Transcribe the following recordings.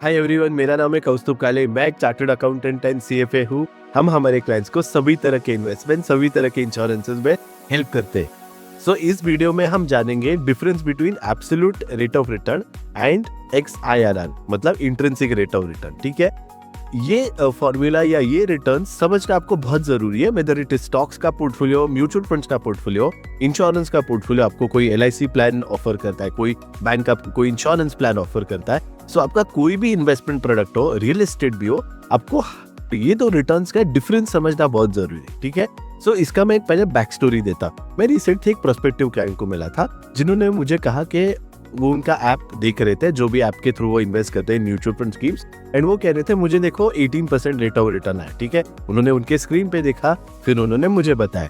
Hi everyone, मेरा नाम है कौस्तुभ काले। मैं एक चार्टर्ड अकाउंटेंट एंड सीएफए हूँ। हम हमारे क्लाइंट्स को सभी तरह के इन्वेस्टमेंट, सभी तरह के इंश्योरेंसेस में हेल्प करते हैं। सो इस वीडियो में हम जानेंगे difference between absolute rate of return and XIRR, मतलब इंट्रिंसिक रेट ऑफ रिटर्न। ठीक है, ये फॉर्मूला या ये रिटर्न समझना आपको बहुत जरूरी है। वेदर इट इज स्टॉक्स का पोर्टफोलियो, म्यूचुअल फंड्स का पोर्टफोलियो, इंश्योरेंस का पोर्टफोलियो, आपको कोई LIC प्लान ऑफर करता है, कोई बैंक का कोई इंश्योरेंस प्लान ऑफर करता है। सो आपका कोई भी इन्वेस्टमेंट प्रोडक्ट हो, रियल एस्टेट भी हो, आपको ये दो रिटर्न्स का डिफरेंस समझना बहुत जरूरी है। ठीक है, सो इसका मैं पहले बैक स्टोरी देता। मैं रिसेंटली एक प्रोस्पेक्टिव क्लाइंट को मिला था जिन्होंने मुझे कहा कि वो उनका ऐप देख रहे थे, जो भी ऐप के थ्रू वो इन्वेस्ट करते हैं म्यूचुअल फंड स्कीम्स, एंड वो कह रहे थे मुझे देखो 18% रेट ऑफ रिटर्न है। ठीक है, उन्होंने उनके स्क्रीन पे देखा, फिर उन्होंने मुझे बताया।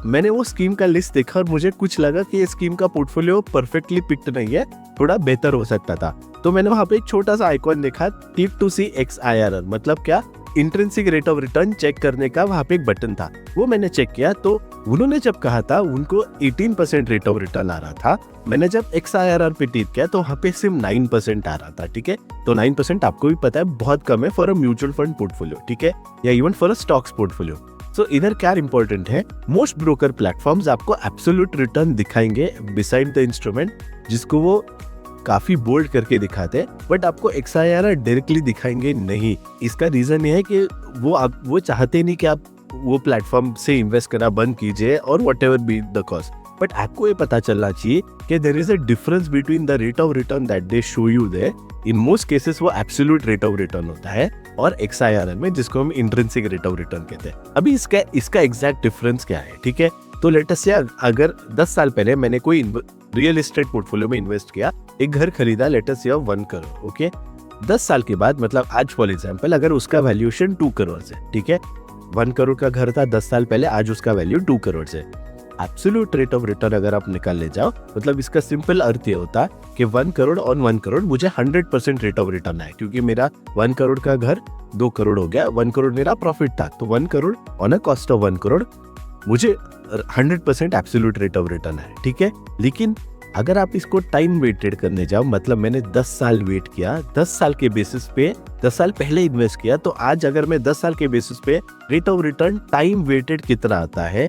मैंने वो स्कीम का लिस्ट देखा और मुझे कुछ लगा कि ये स्कीम का पोर्टफोलियो परफेक्टली पिक्ड नहीं है, थोड़ा बेहतर हो सकता था। तो मैंने वहां पे एक छोटा सा आइकॉन देखा, टिक टू सी XIRR, मतलब क्या, intrinsic rate of return check करने का वहां पे एक बटन था। वो मैंने चेक किया तो उन्होंने जब कहा था उनको 18% रेट ऑफ रिटर्न आ रहा था, मैंने जब XIRR पे टिक किया तो वहां पे सिर्फ 9% आ रहा था। ठीक है, तो 9% आपको भी पता है बहुत कम है for a mutual fund portfolio. ठीक है, या even for a stocks portfolio. So इधर क्या इंपॉर्टेंट है, मोस्ट ब्रोकर प्लेटफॉर्म्स आपको एब्सोल्यूट रिटर्न दिखाएंगे बिसाइड द इंस्ट्रूमेंट, जिसको वो काफी बोल्ड करके दिखाते हैं, बट आपको XIRR डायरेक्टली दिखाएंगे नहीं। इसका रीजन ये है कि वो चाहते नहीं कि आप वो प्लेटफॉर्म से इन्वेस्ट करना बंद कीजिए और whatever be the cost, but आपको ये पता चलना चाहिए कि there is a difference between the rate of return that they show you there. In most cases वो एब्सोल्यूट रेट ऑफ रिटर्न होता है, और XIRR में, जिसको हम इंट्रिंसिक रेट ऑफ रिटर्न कहते हैं। अभी इसका एग्जैक्ट डिफरेंस क्या है? ठीक है, तो लेट अस से अगर 10 साल पहले मैंने कोई रियल एस्टेट पोर्टफोलियो में इन्वेस्ट किया, एक घर खरीदा, लेट अस से 1 करोड़। ओके, 10 साल के बाद, मतलब आज फॉर एग्जांपल अगर उसका वैल्यूएशन 2 करोड़ है, ठीक है, 1 करोड़ का घर था 10 साल पहले, आज उसका वैल्यू 2 करोड़ है। एब्सोल्यूट रेट ऑफ रिटर्न अगर आप निकाल ले जाओ, मतलब इसका सिंपल अर्थ ये होता है कि 1 करोड़ ऑन 1 करोड़ मुझे 100% रेट ऑफ रिटर्न है, क्योंकि मेरा 1 करोड़ का घर 2 करोड़ हो गया, 1 करोड़ मेरा प्रॉफिट था, तो 1 crore on a cost of 1 crore मुझे 100% एब्सोल्यूट रेट ऑफ रिटर्न है। ठीक है, लेकिन अगर आप इसको टाइम वेटेड करने जाओ, मतलब मैंने 10 साल वेट किया, 10 साल के बेसिस पे 10 साल पहले इन्वेस्ट किया, तो आज अगर मैं 10 साल के बेसिस पे rate of return time weighted कितना आता है,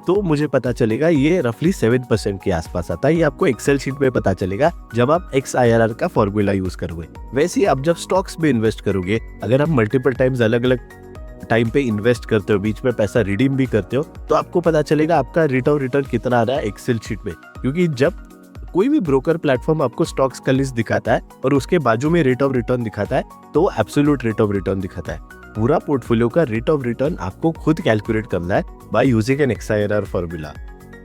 तो मुझे पता चलेगा ये रफली 7% के आसपास आता है। ये आपको एक्सेल शीट में पता चलेगा जब आप XIRR का फॉर्मूला यूज करोगे। वैसे ही आप जब स्टॉक्स में इन्वेस्ट करोगे, अगर आप मल्टीपल टाइम्स अलग अलग टाइम पे इन्वेस्ट करते हो, बीच में पैसा रिडीम भी करते हो, तो आपको पता चलेगा आपका रेट ऑफ रिटर्न कितना आ रहा है एक्सेल शीट में। क्योंकि जब कोई भी ब्रोकर प्लेटफॉर्म आपको स्टॉक्स का लिस्ट दिखाता है और उसके बाजू में रेट ऑफ रिटर्न दिखाता है, तो एब्सोल्यूट रेट ऑफ रिटर्न दिखाता है। पूरा पोर्टफोलियो का रेट ऑफ रिटर्न आपको खुद कैलकुलेट करना है by using an XIRR formula.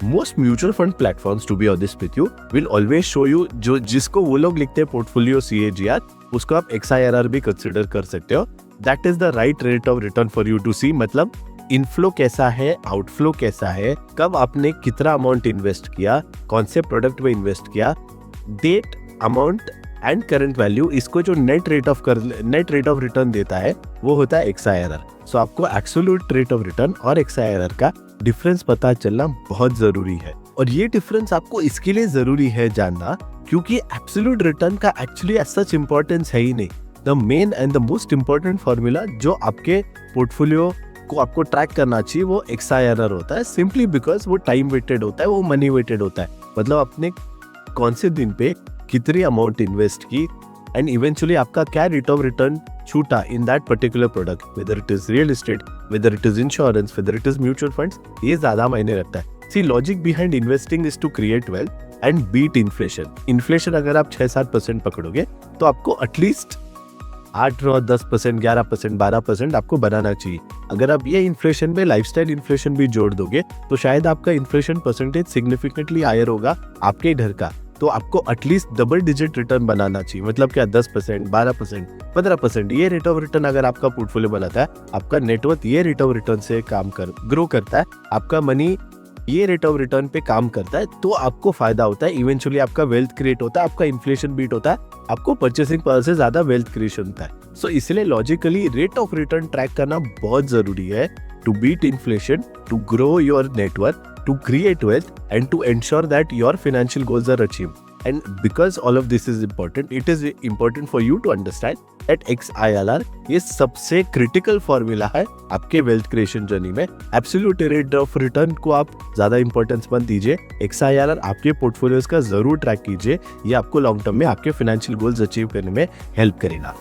Most mutual fund platforms, to be honest with you, will always show you, जिसको वो लोग लिखते हैं पोर्टफोलियो CAGR, उसको आप XIRR भी कंसिडर कर सकते हो। That is the right rate of return for you to see, मतलब इनफ्लो कैसा है, आउटफ्लो कैसा है, कब आपने कितना अमाउंट इन्वेस्ट किया, कौन से प्रोडक्ट में इन्वेस्ट किया, date, amount and current value, इसको जो नेट रेट ऑफ रिटर्न देता है वो होता है XIRR। सो आपको एब्सोल्यूट रेट ऑफ रिटर्न और XIRR का डिफरेंस पता चलना बहुत जरूरी है, और ये डिफरेंस आपको इसके लिए जरूरी है जानना क्योंकि एब्सोल्यूट रिटर्न का एक्चुअली एज सच इंपॉर्टेंस है ही नहीं। The main and the most important formula जो आपके पोर्टफोलियो को आपको ट्रैक करना चाहिए वो XIRR होता है, सिंपली बिकॉज वो टाइम वेटेड होता है, वो मनी वेटेड होता है, मतलब आपने कौन से दिन पे कितनी अमाउंट इन्वेस्ट की, एंड इवेंचुअली आपका क्या रेट ऑफ रिटर्न छूटा in that particular product, whether it is real estate, whether it is insurance, whether it is mutual funds, ये ज्यादा मायने रखता है। See, logic behind investing is to create wealth and beat inflation. Inflation अगर आप 6-7% पकड़ोगे तो आपको एटलीस्ट 8-10%, 11%, 12% आपको बनाना चाहिए। अगर आप ये इन्फ्लेशन में लाइफस्टाइल इन्फ्लेशन भी जोड़ दोगे तो शायद आपका इन्फ्लेशन परसेंटेज सिग्निफिकेंटली हायर होगा आपके इधर का, तो आपको एटलीस्ट डबल डिजिट रिटर्न बनाना चाहिए। मतलब क्या, 10%, 12%, 15%, ये रेट ऑफ रिटर्न अगर आपका पोर्टफोलियो बनाता है, आपका नेटवर्थ ये रेट ऑफ रिटर्न से ग्रो करता है, आपका मनी ये रेट ऑफ रिटर्न पे काम करता है, तो आपको फायदा होता है, इवेंचुअली आपका वेल्थ क्रिएट होता है, आपका इन्फ्लेशन बीट होता है, आपको परचेसिंग पावर से ज्यादा वेल्थ क्रिएशन होता है। सो इसलिए logically rate of return track करना बहुत जरूरी है to beat inflation, to grow your net worth, to create wealth, and to ensure that your financial goals are achieved. And because all of this is important, it is important for you to understand at XIRR ये सबसे critical formula है आपके wealth creation journey में। Absolute rate of return को आप ज्यादा importance मत दीजिए, XIRR आपके पोर्टफोलियोज का जरूर ट्रैक कीजिए, ये आपको लॉन्ग टर्म में आपके फाइनेंशियल गोल्स अचीव करने में हेल्प करेगा।